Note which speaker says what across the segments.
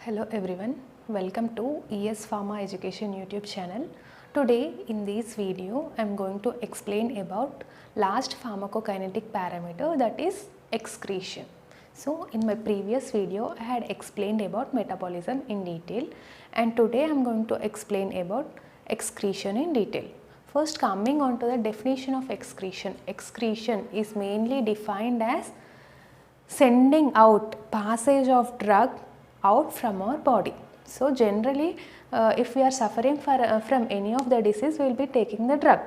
Speaker 1: Hello everyone, welcome to ES Pharma Education YouTube channel. Today in this video I am going to explain about last pharmacokinetic parameter, that is excretion. So in my previous video I had explained about metabolism in detail, and today I am going to explain about excretion in detail. First, coming on to the definition of excretion. Excretion is mainly defined as sending out, passage of drug out from our body. So generally if we are suffering from any of the disease, we will be taking the drug.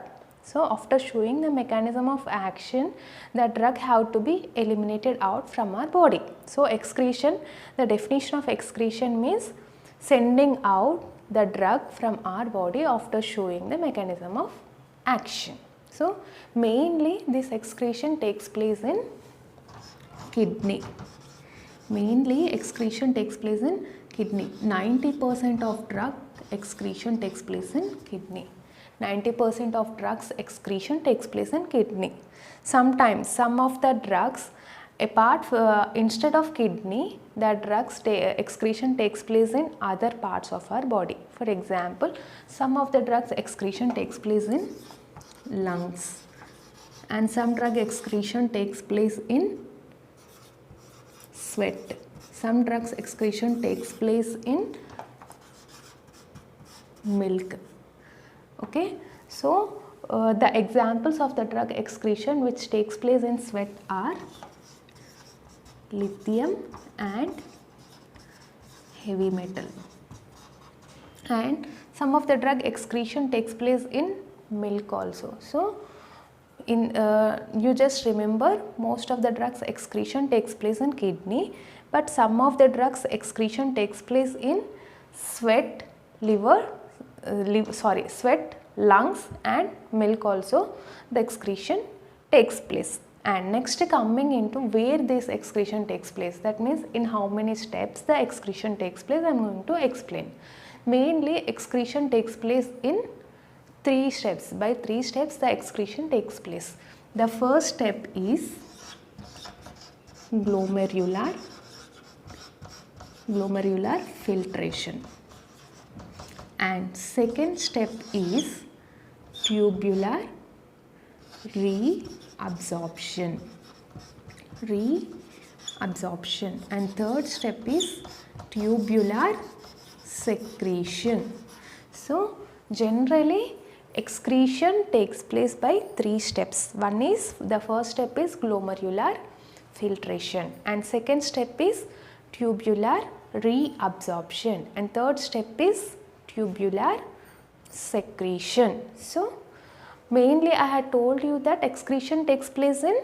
Speaker 1: So after showing the mechanism of action, the drug have to be eliminated out from our body. So excretion, the definition of excretion means sending out the drug from our body after showing the mechanism of action. So mainly this excretion takes place in kidney. Mainly excretion takes place in kidney. 90% of drug excretion takes place in kidney. 90% of drugs excretion takes place in kidney. Sometimes some of the drugs instead of kidney, the drugs excretion takes place in other parts of our body. For example, some of the drugs excretion takes place in lungs, and some drug excretion takes place in sweat. Some drugs excretion takes place in milk. Okay, so the examples of the drug excretion which takes place in sweat are lithium and heavy metal. And some of the drug excretion takes place in milk also. So you just remember, most of the drugs excretion takes place in kidney, but some of the drugs excretion takes place in sweat, sweat, lungs and milk also the excretion takes place. And next, coming into where this excretion takes place, that means in how many steps the excretion takes place, I am going to explain. Mainly excretion takes place in 3 steps. By 3 steps the excretion takes place. The first step is glomerular filtration, and second step is tubular reabsorption, and third step is tubular secretion. So generally excretion takes place by 3 steps. One is, the first step is glomerular filtration, and second step is tubular reabsorption, and third step is tubular secretion. So mainly I had told you that excretion takes place in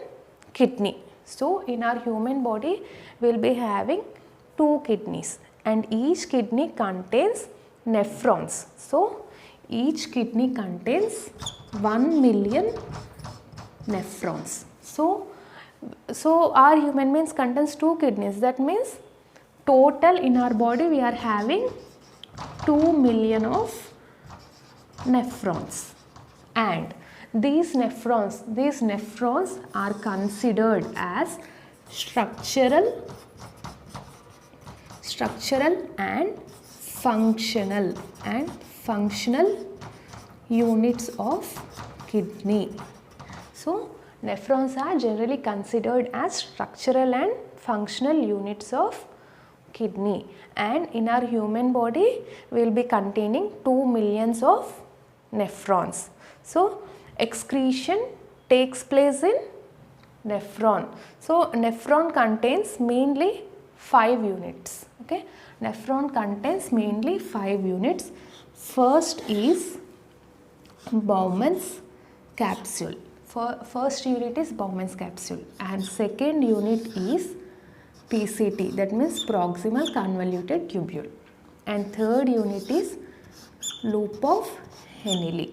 Speaker 1: kidney. So in our human body we will be having 2 kidneys, and each kidney contains nephrons. So each kidney contains 1 million nephrons. So our human beings contains 2 kidneys. That means total in our body we are having 2 million of nephrons, and these nephrons are considered as structural and functional units of kidney. So nephrons are generally considered as structural and functional units of kidney, and in our human body we will be containing 2 millions of nephrons. So excretion takes place in nephron. So nephron contains mainly 5 units. Okay, nephron contains mainly 5 units. First is Bowman's capsule. First unit is Bowman's capsule, and second unit is PCT, that means proximal convoluted tubule, and third unit is loop of Henle,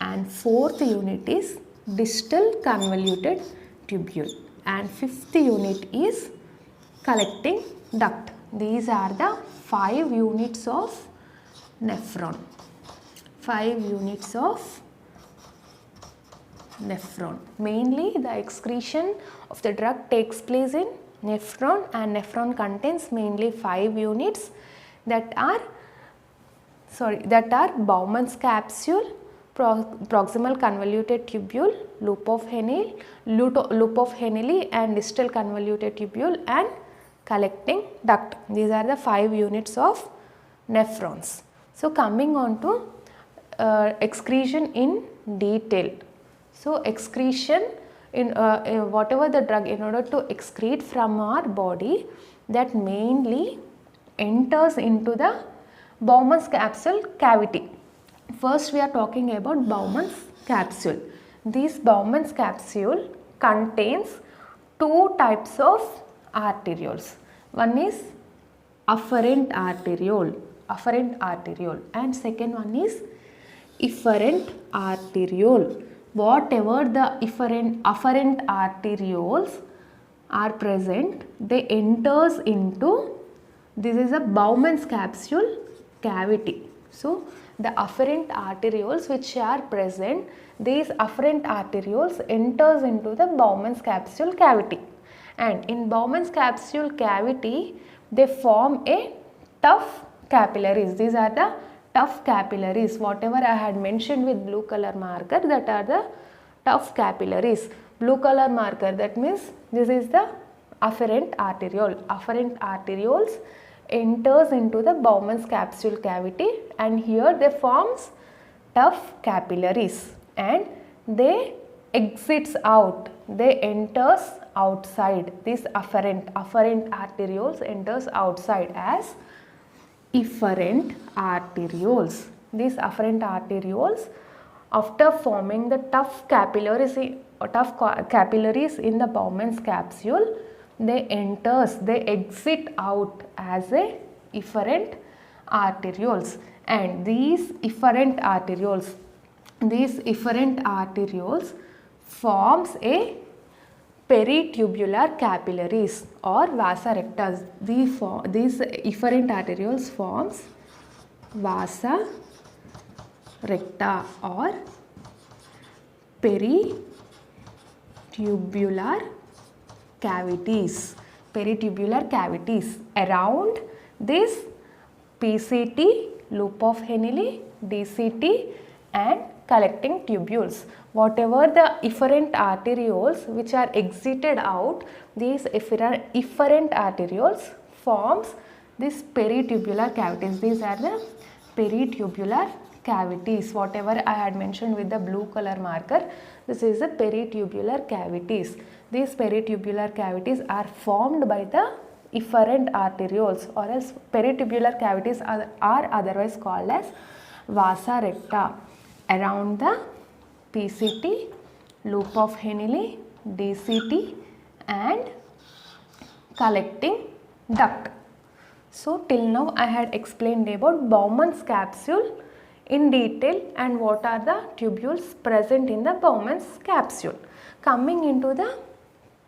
Speaker 1: and fourth unit is distal convoluted tubule, and fifth unit is collecting duct. These are the 5 units of nephron. 5 units of nephron. Mainly the excretion of the drug takes place in nephron, and nephron contains mainly 5 units. that are Bowman's capsule, proximal convoluted tubule, loop of Henle and distal convoluted tubule, and collecting duct. These are the 5 units of nephrons. So coming on to excretion in detail. So excretion in whatever the drug, in order to excrete from our body, that mainly enters into the Bowman's capsule cavity. First we are talking about Bowman's capsule. This Bowman's capsule contains 2 types of arterioles. One is afferent arteriole, and second one is efferent arteriole. Whatever the afferent arterioles are present, they enters into, this is a Bowman's capsule cavity. So the afferent arterioles which are present, these afferent arterioles enters into the Bowman's capsule cavity, and in Bowman's capsule cavity they form a tough capillaries. These are the tough capillaries. Whatever I had mentioned with blue color marker, that are the tough capillaries. Blue color marker, that means this is the afferent arteriole. Afferent arterioles enters into the Bowman's capsule cavity, and here they forms tough capillaries, and they exits out, they enters outside. These afferent arterioles enters outside as efferent arterioles. These afferent arterioles, after forming the tough capillaries in the Bowman's capsule, they exit out as a efferent arterioles, and these efferent arterioles forms a peritubular capillaries or vasa recta. These efferent arterioles forms vasa recta or peritubular cavities around this PCT, loop of Henle, DCT, and collecting tubules. Whatever the efferent arterioles which are exited out, these efferent arterioles forms this peritubular cavities. These are the peritubular cavities. Whatever I had mentioned with the blue color marker, this is the peritubular cavities. These peritubular cavities are formed by the efferent arterioles, or else peritubular cavities are otherwise called as vasa recta, around the PCT, loop of Henle, DCT, and collecting duct. So till now I had explained about Bowman's capsule in detail and what are the tubules present in the Bowman's capsule. Coming into the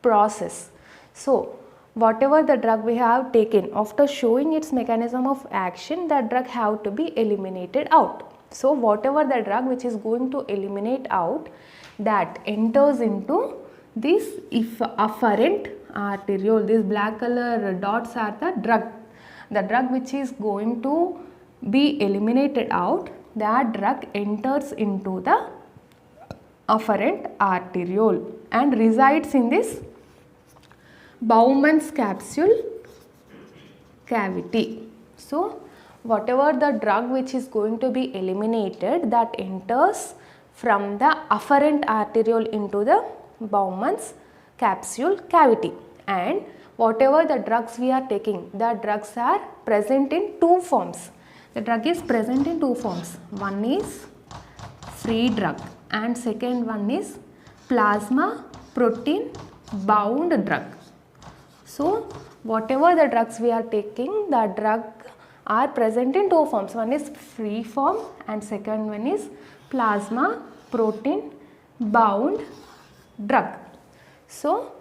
Speaker 1: process. So whatever the drug we have taken, after showing its mechanism of action, that drug have to be eliminated out. So whatever the drug which is going to eliminate out, that enters into this afferent arteriole. These black color dots are the drug. The drug which is going to be eliminated out, that drug enters into the afferent arteriole and resides in this Bowman's capsule cavity. So whatever the drug which is going to be eliminated, that enters from the afferent arteriole into the Bowman's capsule cavity, and whatever the drugs we are taking, the drugs are present in 2 forms. The drug is present in 2 forms. One is free drug and second one is plasma protein bound drug. So whatever the drugs we are taking, the drug are present in 2 forms. One is free form and second one is plasma protein bound drug. So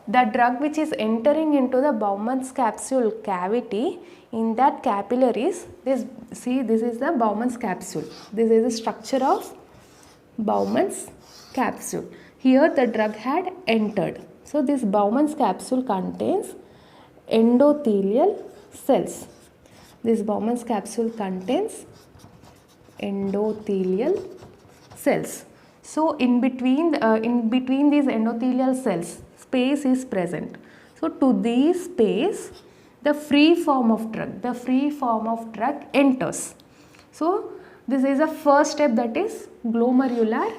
Speaker 1: the drug which is entering into the Bowman's capsule cavity, in that capillaries, this is the Bowman's capsule. This is the structure of Bowman's capsule. Here the drug had entered. So this Bowman's capsule contains endothelial cells. This Bowman's capsule contains endothelial cells. So in between these endothelial cells, space is present. So to this space, the free form of drug enters. So this is the first step, that is glomerular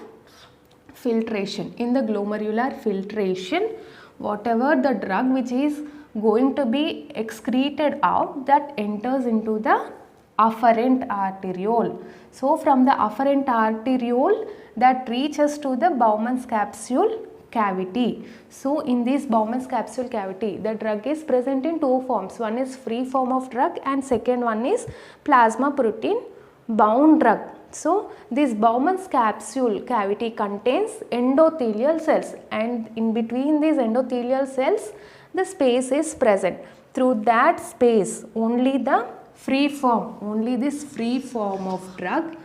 Speaker 1: filtration. In the glomerular filtration, whatever the drug which is going to be excreted out, that enters into the afferent arteriole. So from the afferent arteriole, that reaches to the Bowman's capsule cavity. So in this Bowman's capsule cavity, the drug is present in two forms. One is free form of drug and second one is plasma protein bound drug. So this Bowman's capsule cavity contains endothelial cells, and in between these endothelial cells, the space is present. Through that space, only this free form of drug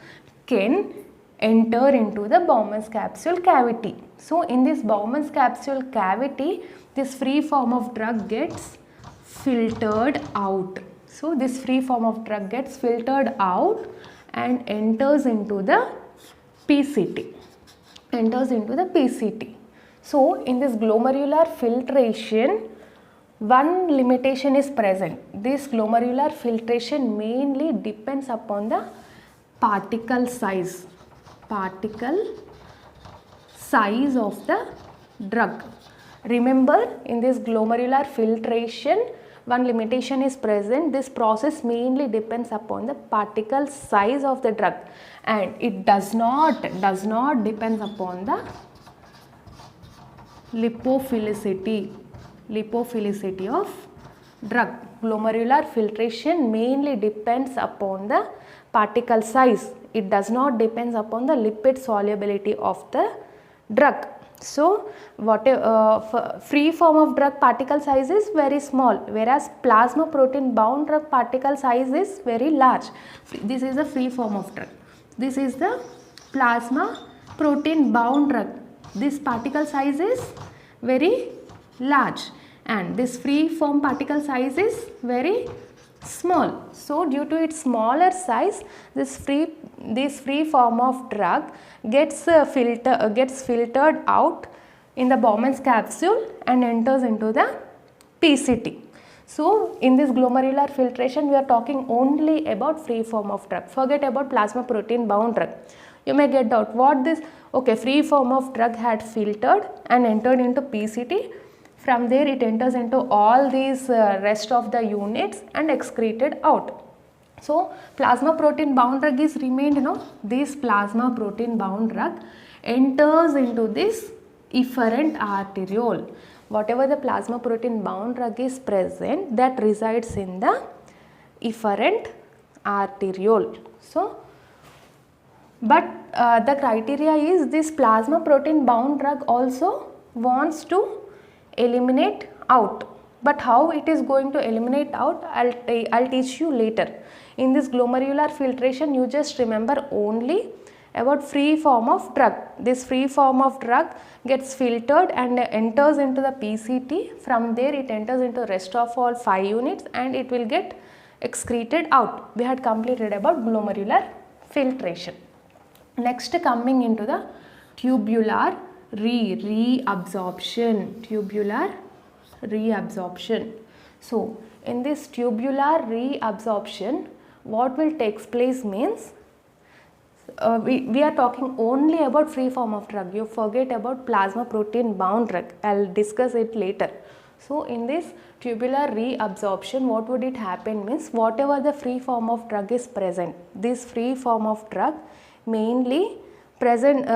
Speaker 1: can enter into the Bowman's capsule cavity. So in this Bowman's capsule cavity, this free form of drug gets filtered out. So this free form of drug gets filtered out and enters into the PCT. So in this glomerular filtration, one limitation is present. This glomerular filtration mainly depends upon the particle size of the drug. Remember, in this glomerular filtration, one limitation is present. This process mainly depends upon the particle size of the drug, and it does not depend upon the lipophilicity of drug. Glomerular filtration mainly depends upon the particle size. It does not depend upon the lipid solubility of the drug. So whatever free form of drug particle size is very small, whereas plasma protein bound drug particle size is very large. This is the free form of drug. This is the plasma protein bound drug. This particle size is very large, and this free form particle size is very small. So due to its smaller size, this free form of drug gets filtered out in the Bowman's capsule and enters into the PCT. So in this glomerular filtration, we are talking only about free form of drug. Forget about plasma protein bound drug. You may get doubt what this, okay, free form of drug had filtered and entered into PCT. From there it enters into all these rest of the units and excreted out. So plasma protein bound drug is remained, this plasma protein bound drug enters into this efferent arteriole. Whatever the plasma protein bound drug is present, that resides in the efferent arteriole. So but the criteria is this plasma protein bound drug also wants to eliminate out. But how it is going to eliminate out, I'll teach you later. In this glomerular filtration, you just remember only about free form of drug. This free form of drug gets filtered and enters into the PCT. From there it enters into rest of all 5 units and it will get excreted out. We had completed about glomerular filtration. Next, coming into the tubular reabsorption. So in this tubular reabsorption, what will take place means, we are talking only about free form of drug. You forget about plasma protein bound drug. I'll discuss it later. So in this tubular reabsorption, what would it happen means, whatever the free form of drug is present, this free form of drug mainly present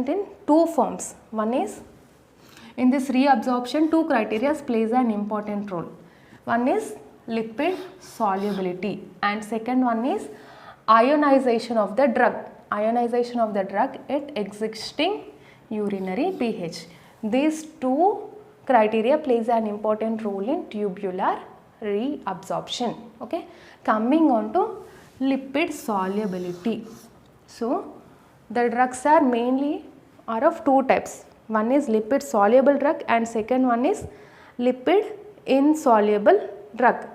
Speaker 1: in 2 forms. One is, in this reabsorption, 2 criteria plays an important role. One is lipid solubility and second one is ionization of the drug. Ionization of the drug at existing urinary pH. These 2 criteria plays an important role in tubular reabsorption. Okay, coming on to lipid solubility. So the drugs are mainly of 2 types. One is lipid soluble drug and second one is lipid insoluble drug.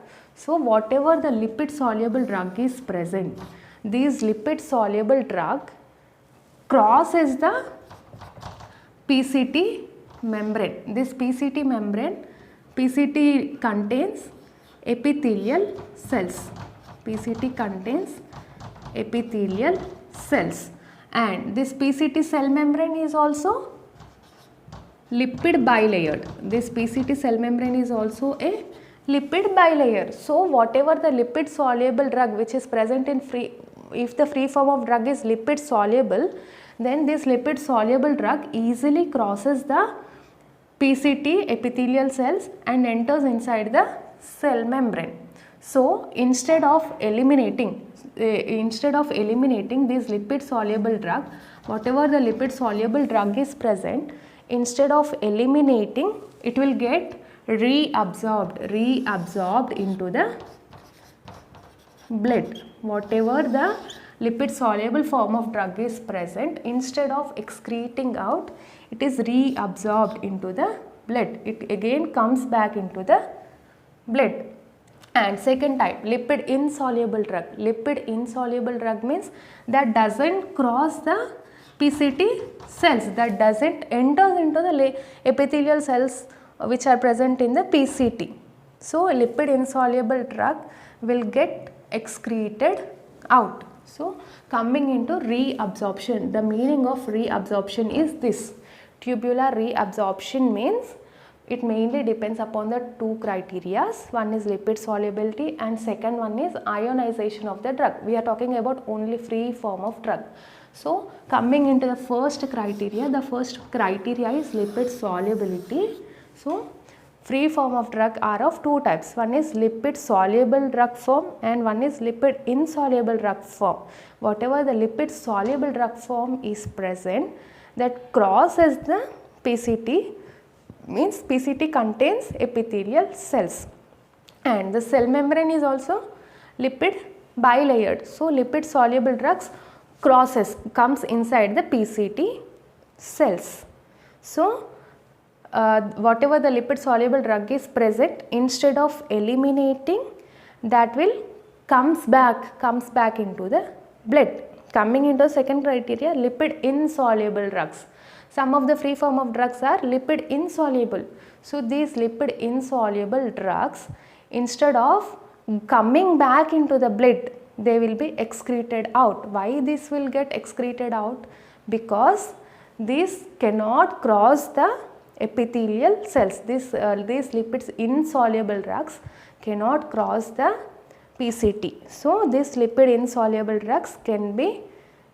Speaker 1: So whatever the lipid soluble drug is present, this lipid soluble drug crosses the PCT membrane. This PCT membrane, PCT contains epithelial cells. PCT contains epithelial cells, and this PCT cell membrane is also lipid bilayered. This PCT cell membrane is also a lipid bilayer. So whatever the lipid soluble drug which is present in if the free form of drug is lipid soluble, then this lipid soluble drug easily crosses the PCT epithelial cells and enters inside the cell membrane. So instead of eliminating this lipid soluble drug, whatever the lipid soluble drug is present, instead of eliminating, it will get reabsorbed into the blood. Whatever the lipid soluble form of drug is present, instead of excreting out, it is reabsorbed into the blood. It again comes back into the blood. And second type, lipid insoluble drug. Lipid insoluble drug means that doesn't cross the PCT cells, that doesn't enter into the epithelial cells which are present in the PCT. So lipid insoluble drug will get excreted out. So coming into reabsorption, the meaning of reabsorption is this. Tubular reabsorption means it mainly depends upon the two criteria. One is lipid solubility and second one is ionization of the drug. We are talking about only free form of drug. So coming into the first criteria is lipid solubility. So free form of drug are of two types. One is lipid soluble drug form and one is lipid insoluble drug form. Whatever the lipid soluble drug form is present, that crosses the PCT, means PCT contains epithelial cells, and the cell membrane is also lipid bilayered. So lipid soluble drugs comes inside the PCT cells. So whatever the lipid soluble drug is present, instead of eliminating, that will comes back into the blood. Coming into second criteria, lipid insoluble drugs. Some of the free form of drugs are lipid insoluble. So these lipid insoluble drugs, instead of coming back into the blood, they will be excreted out. Why this will get excreted out? Because this cannot cross the epithelial cells. These lipids insoluble drugs cannot cross the PCT. So these lipid insoluble drugs can be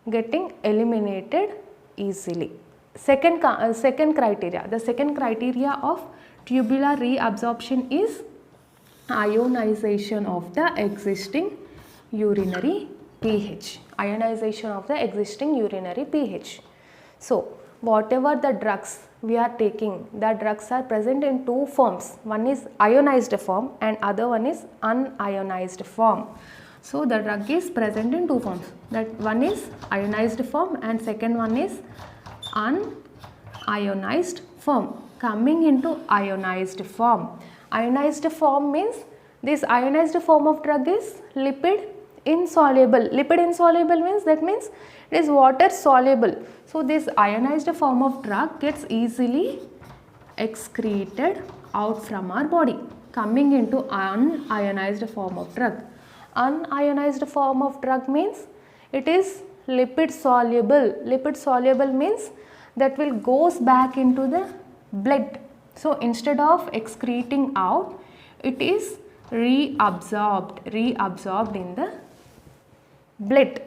Speaker 1: getting eliminated easily. Second criteria, the second criteria of tubular reabsorption is ionization of the existing urinary pH. Ionization of the existing urinary pH. So whatever the drugs we are taking, the drugs are present in two forms. One is ionized form and other one is unionized form. So the drug is present in two forms. That one is ionized form and second one is unionized form. Coming into ionized form. Ionized form means this ionized form of drug is lipid insoluble. Lipid insoluble means it is water soluble. So this ionized form of drug gets easily excreted out from our body. Coming into unionized form of drug. Unionized form of drug means it is lipid soluble. Lipid soluble means that will goes back into the blood. So instead of excreting out, it is reabsorbed in the blood.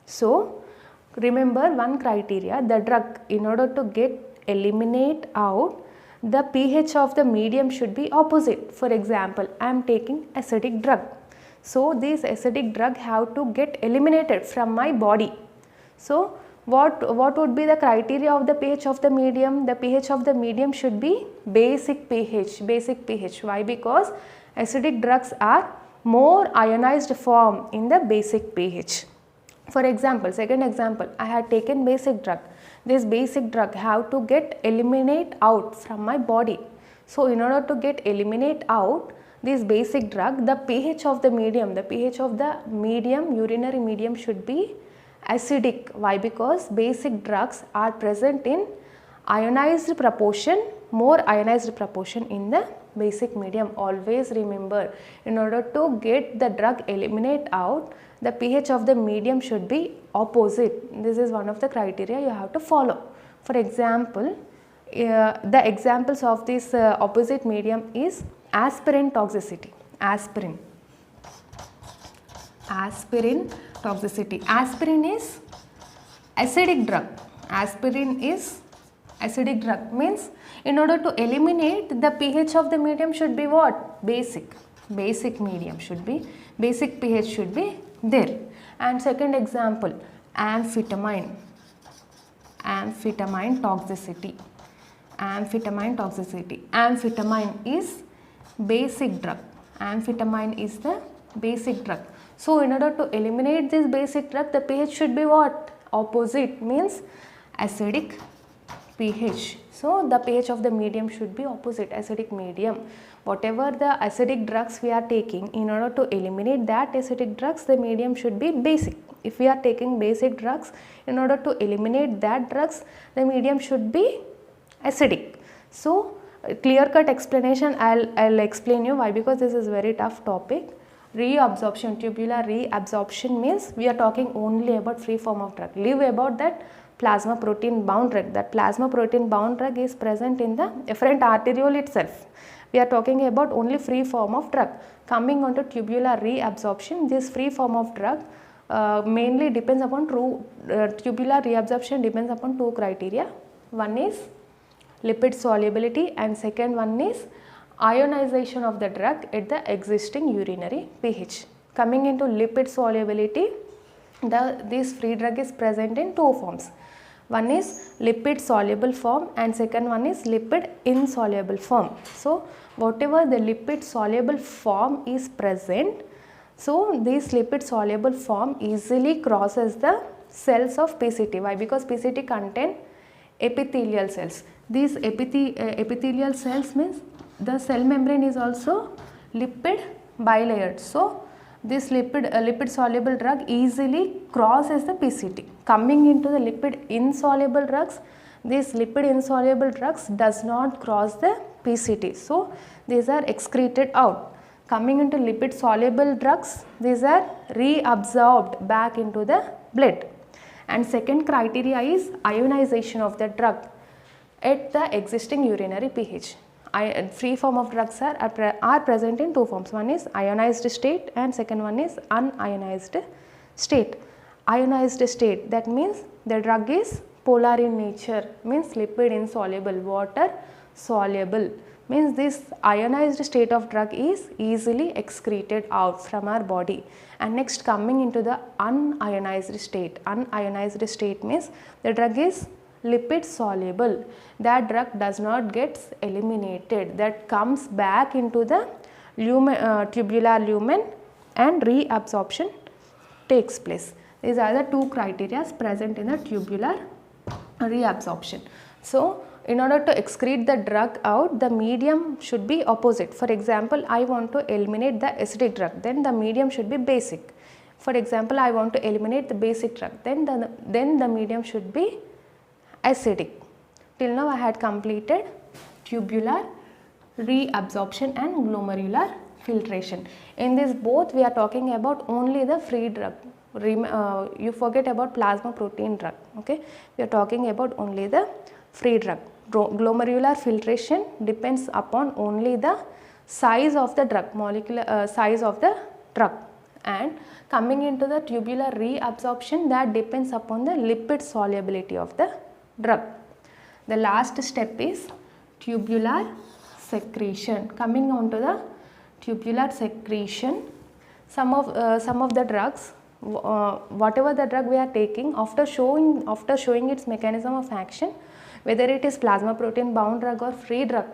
Speaker 1: So remember one criteria, the drug, in order to eliminate out, the pH of the medium should be opposite. For example, I am taking acidic drug. So this acidic drug have to get eliminated from my body. So what would be the criteria of the pH of the medium? The pH of the medium should be basic pH. Why? Because acidic drugs are more ionized form in the basic pH. For example, second example, I had taken basic drug. This basic drug have to eliminate out from my body. So in order to eliminate out, this basic drug, the pH of the medium, urinary medium should be acidic. Why? Because basic drugs are present in ionized proportion, more ionized proportion in the basic medium. Always remember, in order to get the drug eliminate out, the pH of the medium should be opposite. This is one of the criteria you have to follow. For example, the examples of this opposite medium is aspirin toxicity. Aspirin toxicity. Aspirin is acidic drug. Aspirin is acidic drug, means in order to eliminate, the pH of the medium should be what? Basic medium should be, basic pH should be there. And second example, amphetamine toxicity. Amphetamine is basic drug. Amphetamine is the basic drug. So in order to eliminate this basic drug, the pH should be what? Opposite, means acidic pH. So the pH of the medium should be opposite, acidic medium. Whatever the acidic drugs we are taking, in order to eliminate that acidic drugs, the medium should be basic. If we are taking basic drugs, in order to eliminate that drugs, the medium should be acidic. So clear cut explanation I'll explain you why, because this is very tough topic. Reabsorption, tubular reabsorption means we are talking only about free form of drug. Leave about that plasma protein bound drug. That plasma protein bound drug is present in the efferent arteriole itself. We are talking about only free form of drug. Coming on to tubular reabsorption, this free form of drug mainly depends upon tubular reabsorption depends upon two criteria. One is lipid solubility and second one is ionization of the drug at the existing urinary pH. Coming into lipid solubility, this free drug is present in two forms. One is lipid soluble form and second one is lipid insoluble form. So whatever the lipid soluble form is present, so this lipid soluble form easily crosses the cells of PCT. Why? Because PCT contain epithelial cells. These epithelial cells means the cell membrane is also lipid bilayered. So this lipid soluble drug easily crosses the PCT. Coming into the lipid insoluble drugs, these lipid insoluble drugs does not cross the PCT. So these are excreted out. Coming into lipid soluble drugs, these are reabsorbed back into the blood. And second criteria is ionization of the drug at the existing urinary pH. Free form of drugs are present in two forms. One is ionized state and second one is unionized state. Ionized state, that means the drug is polar in nature, means lipid insoluble, water soluble, means this ionized state of drug is easily excreted out from our body. And next, coming into the unionized state. Unionized state means the drug is lipid soluble. That drug does not get eliminated, that comes back into the tubular lumen and reabsorption takes place. These are the two criteria present in the tubular reabsorption. So in order to excrete the drug out, the medium should be opposite. For example, I want to eliminate the acidic drug, then the medium should be basic. For example, I want to eliminate the basic drug, then the medium should be acidic. Till now I had completed tubular reabsorption and glomerular filtration. In this both we are talking about only the free drug. You forget about plasma protein drug. Okay, we are talking about only the free drug. Glomerular filtration depends upon only the size of the drug, molecular size of the drug. And coming into the tubular reabsorption, that depends upon the lipid solubility of the drug. The last step is tubular secretion. Coming on to the tubular secretion, some of the drugs, whatever the drug we are taking, after showing its mechanism of action, whether it is plasma protein bound drug or free drug,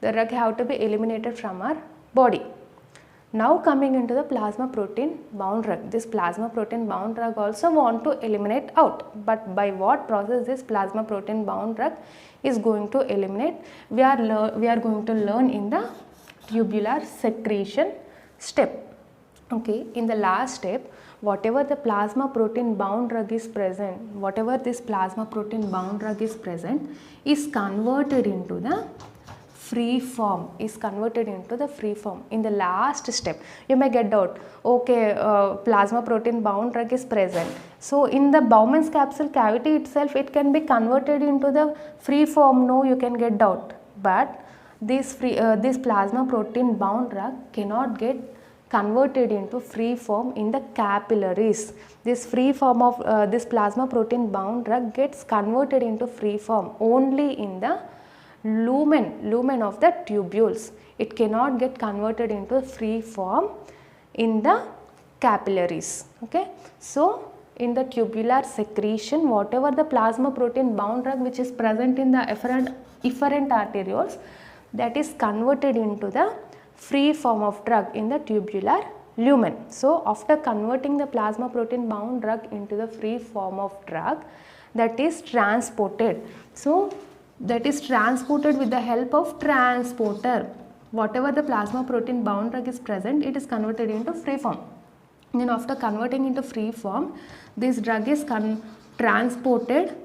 Speaker 1: the drug have to be eliminated from our body. Now coming into the plasma protein bound drug, this plasma protein bound drug also want to eliminate out, but by what process this plasma protein bound drug is going to eliminate, we are going to learn in the tubular secretion step. Okay, in the last step, whatever the plasma protein bound drug is present, whatever this plasma protein bound drug is present, is converted into the free form, in the last step. You may get doubt, okay, plasma protein bound drug is present, so in the Bowman's capsule cavity itself it can be converted into the free form. No, you can get doubt, but this plasma protein bound drug cannot get converted into free form in the capillaries. This free form of this plasma protein bound drug gets converted into free form only in the lumen of the tubules. It cannot get converted into free form in the capillaries. Okay, so in the tubular secretion, whatever the plasma protein bound drug which is present in the efferent arterioles, that is converted into the free form of drug in the tubular lumen. So after converting the plasma protein bound drug into the free form of drug, that is transported. So that is transported with the help of transporter. Whatever the plasma protein bound drug is present, it is converted into free form. Then after converting into free form, this drug is transported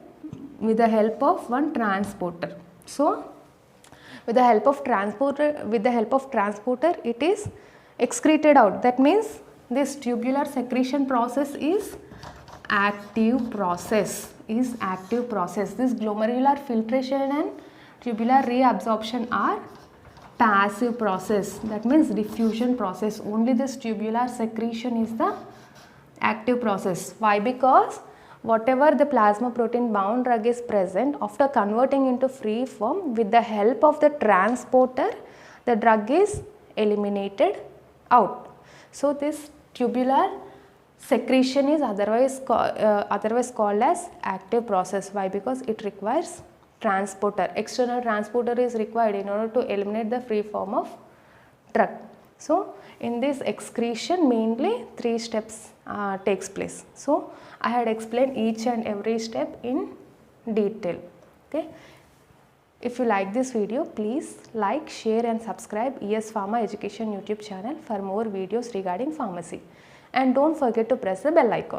Speaker 1: with the help of one transporter. So with the help of transporter, it is excreted out. That means this tubular secretion process is active process. This glomerular filtration and tubular reabsorption are passive process. That means diffusion process. Only this tubular secretion is the active process. Why? Because whatever the plasma protein bound drug is present, after converting into free form, with the help of the transporter, the drug is eliminated out. So this tubular secretion is otherwise called as active process. Why? Because it requires transporter. External transporter is required in order to eliminate the free form of drug. So in this excretion, mainly 3 steps takes place. So I had explained each and every step in detail. Okay. If you like this video, please like, share and subscribe ES Pharma Education YouTube channel for more videos regarding pharmacy. And don't forget to press the bell icon.